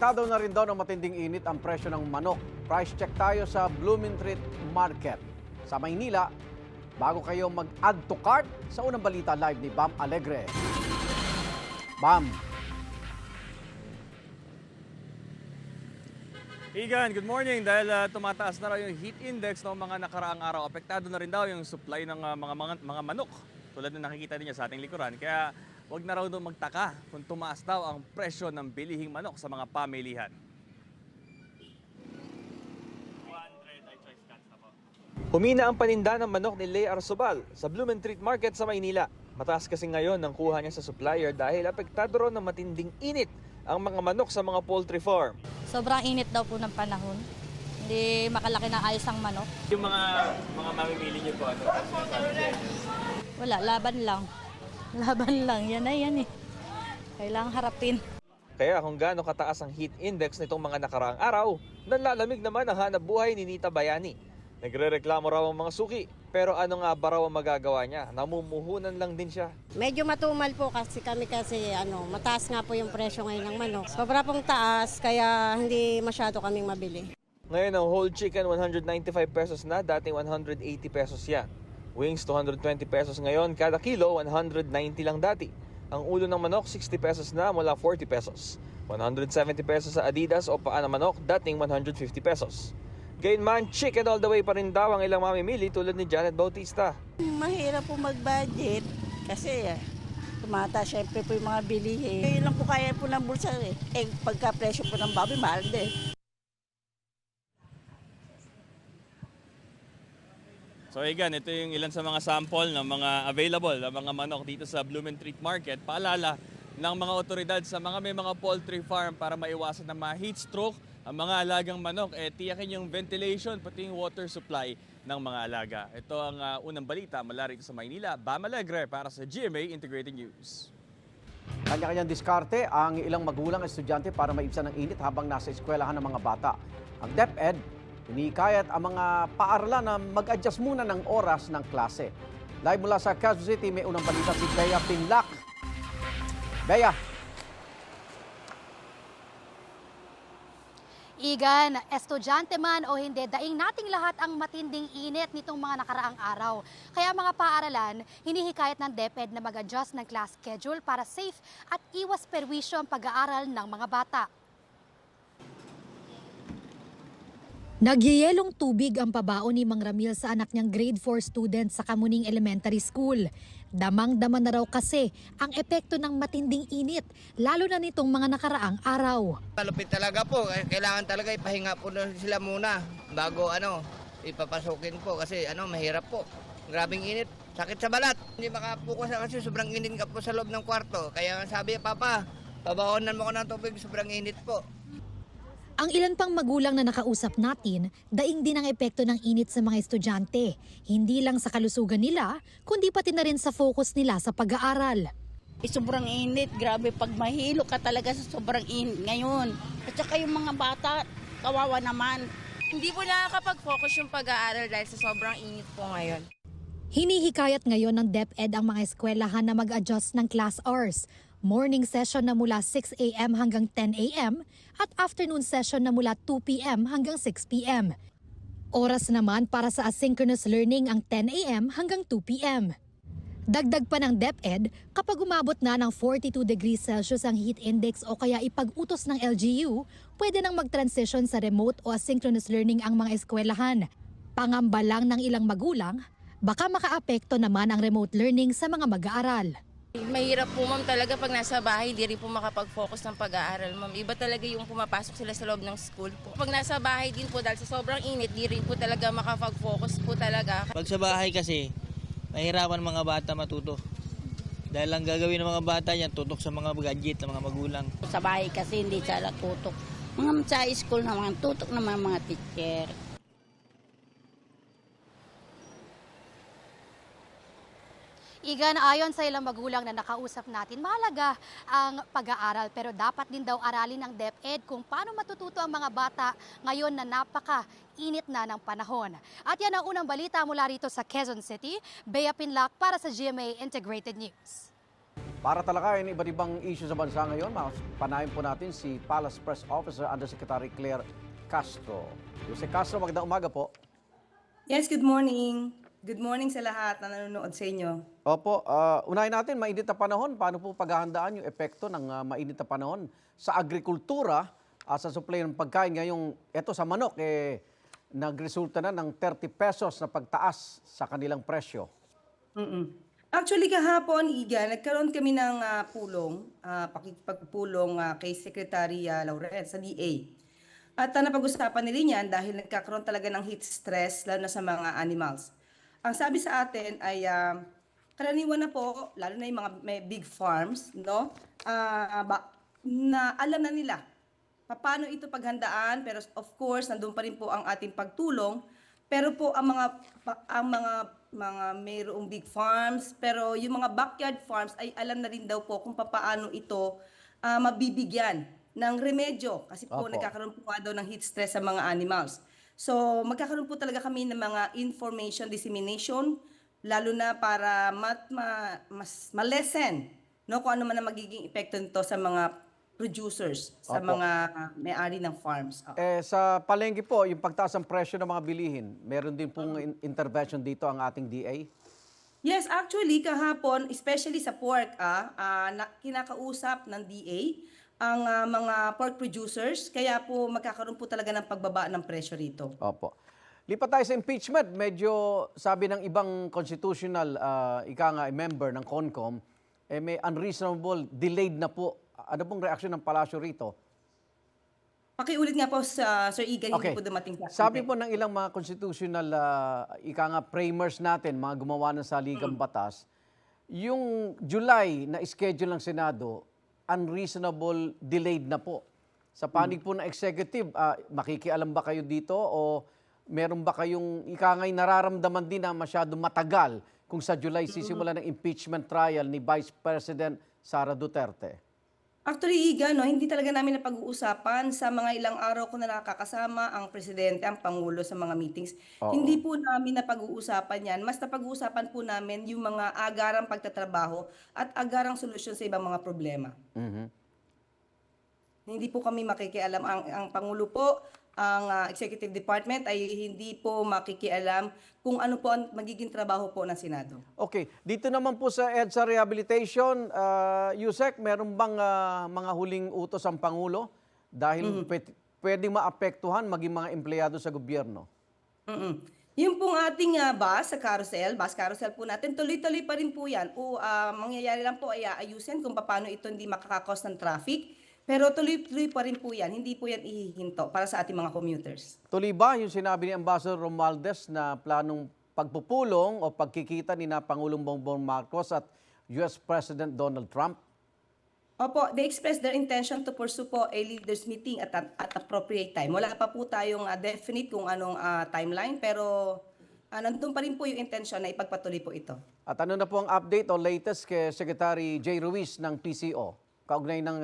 Apektado na rin daw ng matinding init ang presyo ng manok. Price check tayo sa Blumentritt Market sa Maynila. Bago kayo mag-add to cart, sa unang balita live ni Bam Alegre. Bam. Igan, good morning. Dahil tumataas na raw yung heat index ng mga nakaraang araw, apektado na rin daw yung supply ng mga manok. Tulad na nakikita niyo sa ating likuran. Kaya wag na raw daw magtaka kung tumaas daw ang presyo ng bilihing manok sa mga pamilihan. Humina ang paninda ng manok ni Lea Arsobal sa Blumentritt Market sa Maynila. Mataas kasi ngayon ang kuha niya sa supplier dahil apektado raw ng matinding init ang mga manok sa mga poultry farm. Sobrang init daw po ng panahon. Hindi makalaki ng ayos ang manok. Yung mga mamimili niyo po, ano? Wala, laban lang. Laban lang, yan na yan eh. Kailangang harapin. Kaya kung gaano kataas ang heat index nitong mga nakaraang araw, nanlalamig naman ang hanap buhay ni Nita Bayani. Nagrereklamo raw ang mga suki, pero ano nga ba raw ang magagawa niya? Namumuhunan lang din siya. Medyo matumal po kasi mataas nga po yung presyo ngayon ng manok. Sobra pong taas kaya hindi masyado kaming mabili. Ngayon ang whole chicken 195 pesos na, dating 180 pesos yan. Wings 220 pesos ngayon, kada kilo 190 lang dati. Ang ulo ng manok 60 pesos na mula 40 pesos. 170 pesos sa Adidas o paa ng manok, dating 150 pesos. Gayunman, chicken all the way pa rin daw ang ilang mamimili tulad ni Janet Bautista. Mahirap po mag-budget kasi tumataas syempre po yung mga bilihin. Ngayon lang po kaya po ng bulsa eh. Pagka presyo po ng baboy, mahal din. So Igan, ito yung ilan sa mga sample ng mga available na mga manok dito sa Blumentritt Market. Paalala ng mga otoridad sa mga may mga poultry farm para maiwasan na ma-heat stroke ang mga alagang manok. Tiyakin yung ventilation pati yung water supply ng mga alaga. Ito ang unang balita mula rito sa Maynila. Bam Alegre para sa GMA Integrated News. Kanya-kanyang diskarte ang ilang magulang at estudyante para maibsan ng init habang nasa eskwelahan ng mga bata. Ang DepEd, hinikayat ang mga paaralan na mag-adjust muna ng oras ng klase. Live mula sa Quezon City, may unang balita si Bea Pinlac. Bea. Igan, estudyante man o hindi, daing nating lahat ang matinding init nitong mga nakaraang araw. Kaya mga paaralan, hinihikayat ng DepEd na mag-adjust ng class schedule para safe at iwas perwisyo ang pag-aaral ng mga bata. Nagyayelong tubig ang pabaon ni Mang Ramil sa anak niyang grade 4 student sa Kamuning Elementary School. Damang-dama na raw kasi ang epekto ng matinding init, lalo na nitong mga nakaraang araw. Malupit talaga po, kailangan talaga ipahinga po sila muna bago ipapasukin po kasi mahirap po. Grabing init, sakit sa balat. Hindi makapukas kasi sobrang init ka po sa loob ng kwarto. Kaya sabi, Papa, pabaonan mo ko ng tubig, sobrang init po. Ang ilan pang magulang na nakausap natin, daing din ang epekto ng init sa mga estudyante. Hindi lang sa kalusugan nila, kundi pati na rin sa focus nila sa pag-aaral. Sobrang init, grabe pag mahilo ka talaga sa sobrang init ngayon. At saka yung mga bata, kawawa naman. Hindi po nakakapag-focus yung pag-aaral dahil sa sobrang init po ngayon. Hinihikayat ngayon ng DepEd ang mga eskwelahan na mag-adjust ng class hours. Morning session na mula 6 a.m. hanggang 10 a.m. at afternoon session na mula 2 p.m. hanggang 6 p.m. Oras naman para sa asynchronous learning ang 10 a.m. hanggang 2 p.m. Dagdag pa ng DepEd, kapag umabot na ng 42 degrees Celsius ang heat index o kaya ipag-utos ng LGU, pwede nang mag-transition sa remote o asynchronous learning ang mga eskwelahan. Pangamba lang ng ilang magulang, baka makaapekto naman ang remote learning sa mga mag-aaral. Mahirap po ma'am talaga pag nasa bahay, di rin po makapag-focus ng pag-aaral ma'am. Iba talaga yung pumapasok sila sa loob ng school po. Pag nasa bahay din po dahil sa sobrang init, di rin po talaga makapag-focus po talaga. Pag sa bahay kasi, mahirapan mga bata matuto. Dahil ang gagawin ng mga bata yan, tutok sa mga gadget ng mga magulang. Sa bahay kasi hindi sila tutok. Mga sa school naman, tutok naman mga teacher. Igan, ayon sa ilang magulang na nakausap natin, mahalaga ang pag-aaral pero dapat din daw aralin ng DepEd kung paano matututo ang mga bata ngayon na napaka-init na ng panahon. At yan ang unang balita mula rito sa Quezon City. Bea Pinlac para sa GMA Integrated News. Para talakayin iba't ibang issue sa bansa ngayon, panahin po natin si Palace Press Officer Undersecretary Claire Castro. Jose Castro, magandang umaga po. Yes, good morning. Good morning sa lahat na nanonood sa inyo. Opo, unahin natin, mainit na panahon. Paano po paghahandaan yung epekto ng mainit na panahon sa agrikultura, sa supply ng pagkain? Ngayong eto sa manok, nagresulta na ng 30 pesos na pagtaas sa kanilang presyo. Actually, kahapon, Iga, nagkaroon kami ng pakikipagpulong kay Secretary Laurel sa DA. At napag-usapan nila yan dahil nagkakaroon talaga ng heat stress, lalo na sa mga animals. Ang sabi sa atin ay karaniwan na po, lalo na yung mga may big farms, no? Na alam na nila paano ito paghandaan, pero of course, nandun pa rin po ang ating pagtulong. Pero po ang mga mayroong big farms, pero yung mga backyard farms ay alam na rin daw po kung paano ito mabibigyan ng remedyo kasi po nagkakaroon po daw ng heat stress sa mga animals. So magkakaroon po talaga kami ng mga information dissemination lalo na para mas malesen no kung ano man ang magiging epekto nito sa mga producers, sa mga may-ari ng farms. Sa palengke po, yung pagtaas ng presyo ng mga bilihin, meron din pong intervention dito ang ating DA? Yes, actually kahapon, especially sa pork, kinakausap ng DA ang mga pork producers, kaya po magkakaroon po talaga ng pagbaba ng presyo rito. Opo. Lipat tayo sa impeachment. Medyo sabi ng ibang constitutional member ng CONCOM, may unreasonable, delayed na po. Ano pong reaksyon ng palasyo rito? Pakiulit nga po sa Sir Igan, hindi po dumating sa Sabi po ng ilang mga constitutional framers natin, mga gumawa ng saligang batas, yung July na schedule ng Senado, unreasonable, delayed na po. Sa panig po ng executive, makikialam ba kayo dito o meron ba kayong nararamdaman din na masyado matagal kung sa July sisimula ng impeachment trial ni Vice President Sara Duterte? Actually, Iga, hindi talaga namin napag-uusapan sa mga ilang araw ko na nakakasama ang Presidente, ang Pangulo sa mga meetings. Hindi po namin napag-uusapan yan. Mas napag-uusapan po namin yung mga agarang pagtatrabaho at agarang solusyon sa ibang mga problema. Hindi po kami makikialam. Ang Pangulo po, ang Executive Department ay hindi po makikialam kung ano po ang magiging trabaho po ng Senado. Okay. Dito naman po sa EDSA Rehabilitation, Yusek, meron bang mga huling utos ang Pangulo? Dahil pwedeng maapektuhan maging mga empleyado sa gobyerno. Yung pong ating bus carousel po natin, tuloy-tuloy pa rin po yan. Mangyayari lang po ay ayusin kung paano ito hindi makakakos ng traffic. Pero tuloy-tuloy pa rin po yan. Hindi po yan ihihinto para sa ating mga commuters. Tuloy ba yung sinabi ni Ambassador Romualdez na planong pagpupulong o pagkikita ni Pangulong Bongbong Marcos at US President Donald Trump? Opo, they expressed their intention to pursue po a leaders meeting at appropriate time. Wala pa po tayong definite kung anong timeline, pero nandun pa rin po yung intention na ipagpatuloy po ito. At ano na po ang update o latest kay Secretary Jay Ruiz ng PCO? Kaugnay ng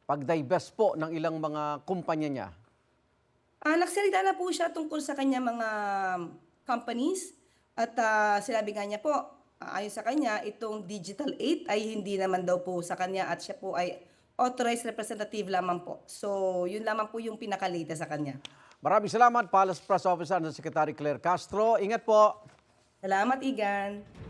pag-divest po ng ilang mga kumpanya niya. Nagsalita na po siya tungkol sa kanya mga companies at sinabi nga niya po, ayon sa kanya, itong Digital 8 ay hindi naman daw po sa kanya at siya po ay authorized representative lamang po. So, yun lamang po yung pinakalita sa kanya. Maraming salamat, Palace Press Officer ng Secretary Claire Castro. Ingat po. Salamat, Igan.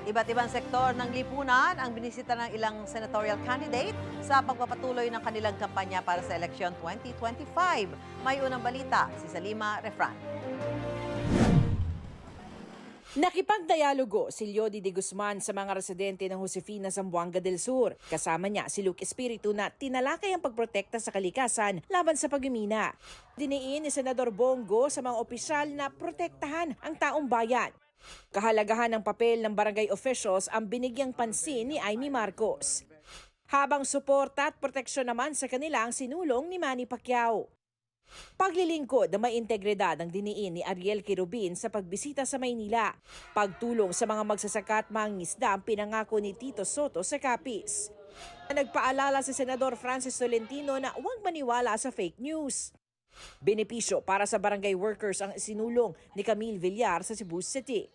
Iba't ibang sektor ng lipunan ang binisita ng ilang senatorial candidate sa pagpapatuloy ng kanilang kampanya para sa eleksyon 2025. May unang balita, si Salima Refran. Nakipagdialogo si Leody de Guzman sa mga residente ng Josefina, Zamboanga del Sur. Kasama niya si Luke Espiritu na tinalakay ang pagprotekta sa kalikasan laban sa pagmimina. Diniin ni Senador Bongo sa mga opisyal na protektahan ang taong bayan. Kahalagahan ng papel ng barangay officials ang binigyang pansin ni Amy Marcos. Habang suporta at proteksyon naman sa kanila ang sinulong ni Manny Pacquiao. Paglilingkod na may integridad ang diniin ni Ariel Quirubin sa pagbisita sa Maynila. Pagtulong sa mga magsasaka at mangingisda ang pinangako ni Tito Soto sa Capiz. Nagpaalala si Senador Francis Tolentino na huwag maniwala sa fake news. Benepisyo para sa barangay workers ang sinulong ni Camille Villar sa Cebu City.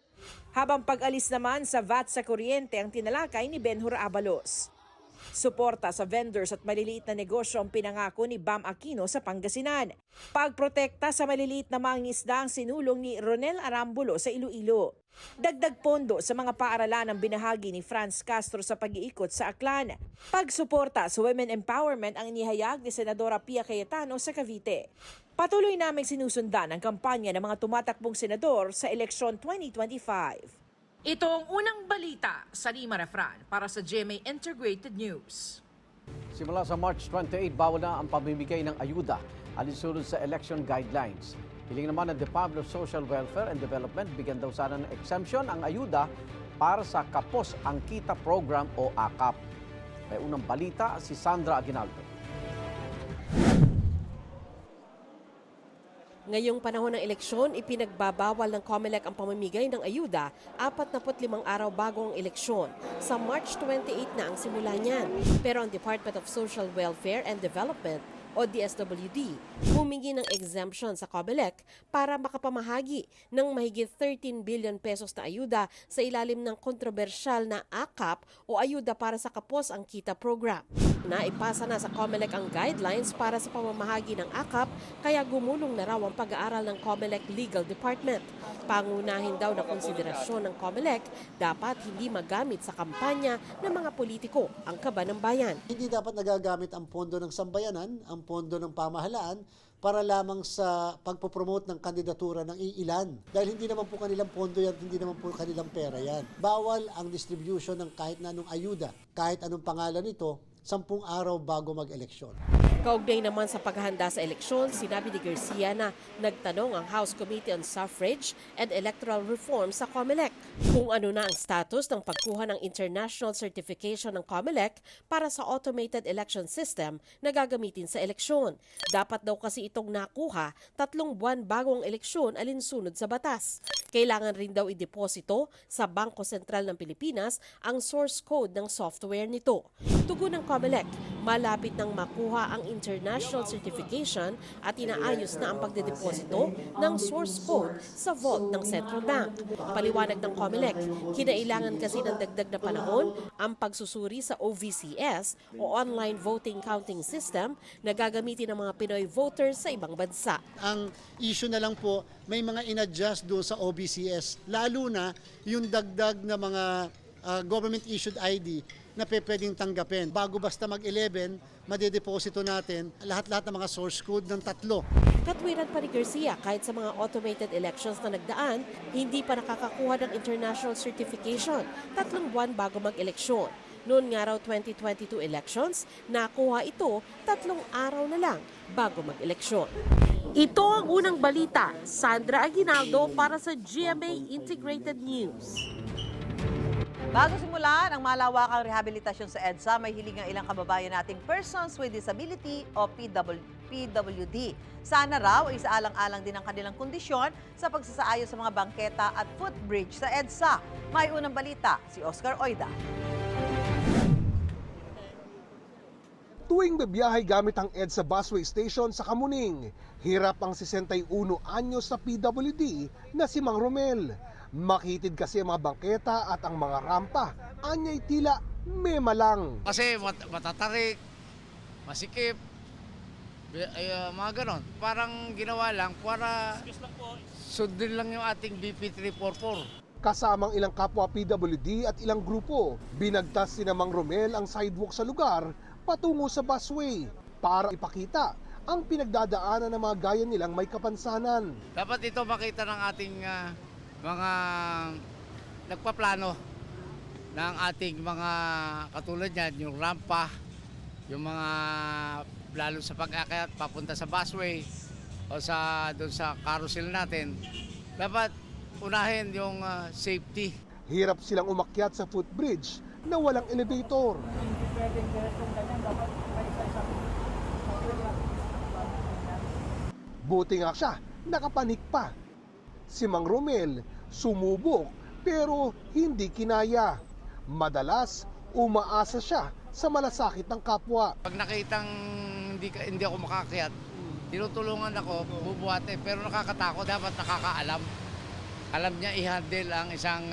Habang pag-alis naman sa VAT sa kuryente ang tinalakay ni Benhur Abalos. Suporta sa vendors at maliliit na negosyo ang pinangako ni Bam Aquino sa Pangasinan. Pagprotekta sa maliliit na mangingisda ang sinulong ni Ronel Arambulo sa Iloilo. Dagdag pondo sa mga paaralan ang binahagi ni Franz Castro sa pag-iikot sa Aklan. Pagsuporta sa women empowerment ang inihayag ni Senadora Pia Cayetano sa Cavite. Patuloy naming sinusundan ang kampanya ng mga tumatakbong senador sa eleksyon 2025. Ito ang unang balita sa Lima Refran para sa GMA Integrated News. Simula sa March 28, bawal na ang pamimigay ng ayuda alinsunod sa election guidelines. Hiling naman ng Department of Social Welfare and Development, bigyan daw sana ng exemption ang ayuda para sa Kapos ang Kita Program o AKAP. May unang balita si Sandra Aguinaldo. Ngayong panahon ng eleksyon, ipinagbabawal ng COMELEC ang pamamigay ng ayuda 45 araw bago ang eleksyon. Sa March 28 na ang simula niyan. Pero ang Department of Social Welfare and Development o DSWD humingi ng exemption sa COMELEC para makapamahagi ng mahigit 13 billion pesos na ayuda sa ilalim ng kontrobersyal na AKAP o ayuda para sa Kapos ang Kita Program. Naipasa na sa COMELEC ang guidelines para sa pamamahagi ng AKAP kaya gumulong na raw ang pag-aaral ng COMELEC Legal Department. Pangunahin daw na konsiderasyon ng COMELEC dapat hindi magamit sa kampanya ng mga politiko ang kaba ng bayan. Hindi dapat nagagamit ang pondo ng sambayanan, ang pondo ng pamahalaan para lamang sa pagpopromote ng kandidatura ng iilan. Dahil hindi naman po kanilang pondo yan, hindi naman po kanilang pera yan. Bawal ang distribution ng kahit na anong ayuda, kahit anong pangalan nito, 10 araw bago mag-eleksyon. Kaugnay naman sa paghahanda sa eleksyon, sinabi ni Garcia na nagtanong ang House Committee on Suffrage and Electoral Reform sa COMELEC kung ano na ang status ng pagkuha ng international certification ng COMELEC para sa automated election system na gagamitin sa eleksyon. Dapat daw kasi itong nakuha 3 buwan bago ang eleksyon alinsunod sa batas. Kailangan rin daw ideposito sa Bangko Sentral ng Pilipinas ang source code ng software nito. Tugon ng COMELEC, malapit nang makuha ang international certification at inaayos na ang pagdedeposito ng source code sa vault ng Central Bank. Paliwanag ng COMELEC, kinailangan kasi ng dagdag na panahon ang pagsusuri sa OVCS o Online Voting Counting System na gagamitin ng mga Pinoy voters sa ibang bansa. Ang issue na lang po, may mga in-adjust doon sa OVCS, lalo na yung dagdag na mga government-issued ID na pwedeng tanggapin. Bago basta mag-11, madedeposito natin lahat-lahat ng mga source code ng 3. Katwiran pa ni Garcia, kahit sa mga automated elections na nagdaan, hindi pa nakakakuha ng international certification 3 buwan bago mag-eleksyon. Noon nga raw 2022 elections, nakuha ito 3 araw na lang bago mag-eleksyon. Ito ang unang balita. Sandra Aguinaldo para sa GMA Integrated News. Bago simulan ang malawakang rehabilitasyon sa EDSA, may hiling ang ilang kababayan nating Persons with Disability o PWD. Sana raw ay isaalang-alang din ang kanilang kondisyon sa pagsasaayos sa mga bangketa at footbridge sa EDSA. May unang balita, si Oscar Oida. Tuwing bibiyahe gamit ang EDSA busway station sa Kamuning, hirap ang 61 anyos sa PWD na si Mang Romel. Makitid kasi ang mga bangketa at ang mga rampa, anya'y tila mema lang. Kasi matatarik, masikip, mga ganon. Parang ginawa lang para sundin lang yung ating BP 344. Kasamang ilang kapwa PWD at ilang grupo, binagtas si Mang Romel ang sidewalk sa lugar patungo sa busway para ipakita ang pinagdadaanan ng mga gaya nilang may kapansanan. Dapat ito makita ng ating mga nagpaplano ng ating mga katulad niyan, yung rampa, yung mga lalo sa pag-akyat papunta sa busway o doon sa carousel natin. Dapat unahin yung safety. Hirap silang umakyat sa footbridge na walang elevator. Buti nga siya, nakapanik pa. Si Mang Romel sumubok pero hindi kinaya. Madalas umaasa siya sa malasakit ng kapwa. Pag nakitang hindi ako makakakyat, tinutulungan ako, bubuhati, pero nakakatakot, dapat nakakaalam. alam niya i-handle ang isang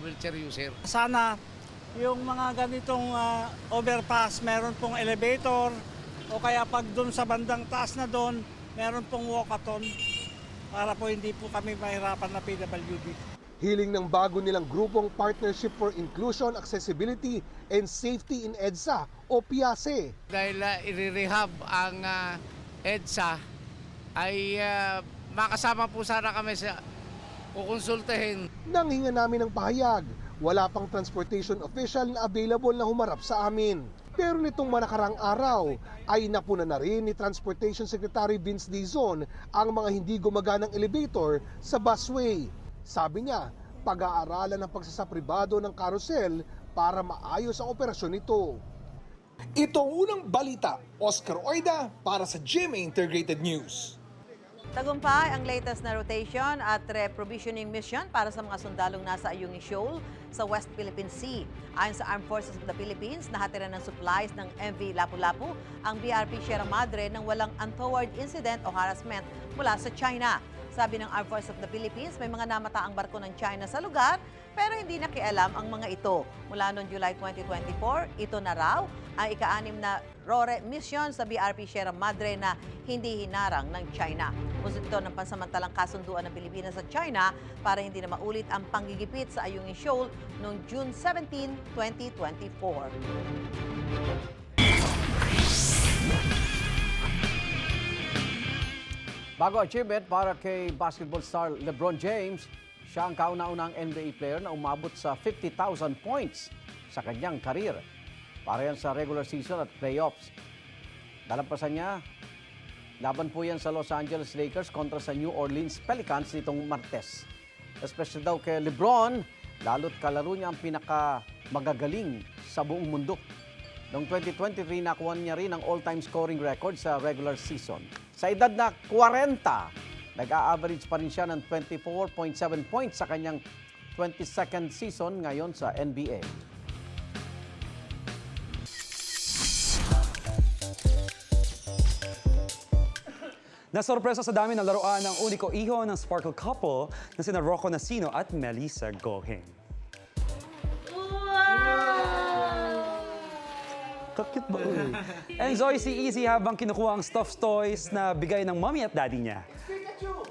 wheelchair user. Sana yung mga ganitong overpass, meron pong elevator o kaya pag doon sa bandang taas na doon, meron pong walkathon para po hindi po kami mahirapan na PWD. Hiling ng bago nilang grupong Partnership for Inclusion, Accessibility and Safety in EDSA o PIASE. Dahil i-rehab ang EDSA ay makasama po sana kami sa kukonsultahin. Nang hinga namin ng pahayag, wala pang transportation official na available na humarap sa amin. Pero nitong manakarang araw ay napuna na rin ni Transportation Secretary Vince Dizon ang mga hindi gumaganang elevator sa busway. Sabi niya, pag-aaralan ng pagsasapribado ng carousel para maayos ang operasyon nito. Ito ang unang balita, Oscar Oida para sa GMA Integrated News. Tagumpay ang latest na rotation at reprovisioning mission para sa mga sundalong nasa Ayungin Shoal sa West Philippine Sea. Ayon sa Armed Forces of the Philippines, nahatiran ng supplies ng MV Lapu-Lapu ang BRP Sierra Madre nang walang untoward incident o harassment mula sa China. Sabi ng Armed Forces of the Philippines, may mga namataang barko ng China sa lugar pero hindi nakialam ang mga ito. Mula noong July 2024, ito na raw ang ika-6 na RORE mission sa BRP Sierra Madre na hindi hinarang ng China. Pusod ito ng pansamantalang kasunduan ng Pilipinas at China para hindi na maulit ang panggigipit sa Ayungin Shoal noong June 17, 2024. Bago achievement para kay basketball star LeBron James, siya ang kauna-unang NBA player na umabot sa 50,000 points sa kanyang karir. Para yan sa regular season at playoffs. Dalampasan niya, laban po yan sa Los Angeles Lakers kontra sa New Orleans Pelicans nitong Martes. Especially daw kay LeBron, lalo't kalaro niya ang pinakamagagaling sa buong mundo. Noong 2023, nakuha niya rin ang all-time scoring record sa regular season. Sa edad na 40, nag-a-average pa rin siya ng 24.7 points sa kanyang 22nd season ngayon sa NBA. Nasorpresa sa dami ng laruan ang uniko iho ng sparkle couple na sina Rocco Nacino at Melissa Goheng. Kakit ba? Enjoy si Easy habang kinukuha ang stuffed toys na bigay ng mommy at daddy niya.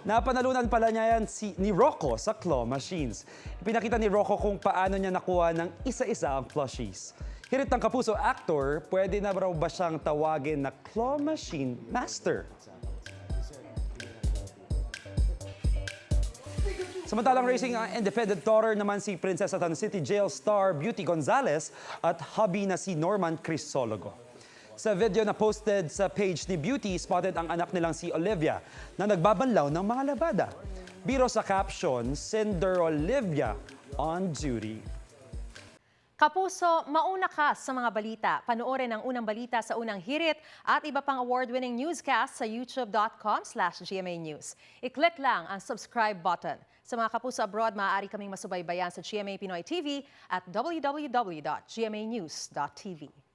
Napanalunan pala niya yan ni Rocco sa claw machines. Ipinakita ni Rocco kung paano niya nakuha ng isa-isa ang plushies. Hirit ng Kapuso actor, pwede na raw ba siyang tawagin na claw machine master? Samantalang racing ang independent daughter naman si Prinsesa Tan City Jail star Beauty Gonzalez at hubby na si Norman Crisologo. Sa video na posted sa page ni Beauty, spotted ang anak nilang si Olivia na nagbabanlaw ng mga labada. Biro sa caption, Cinder Olivia on duty. Kapuso, mauna ka sa mga balita. Panoorin ang unang balita sa unang hirit at iba pang award-winning newscast sa youtube.com/GMA News. I-click lang ang subscribe button. Sa mga kapuso abroad, maaari kaming masubaybayan sa GMA Pinoy TV at www.gmanews.tv.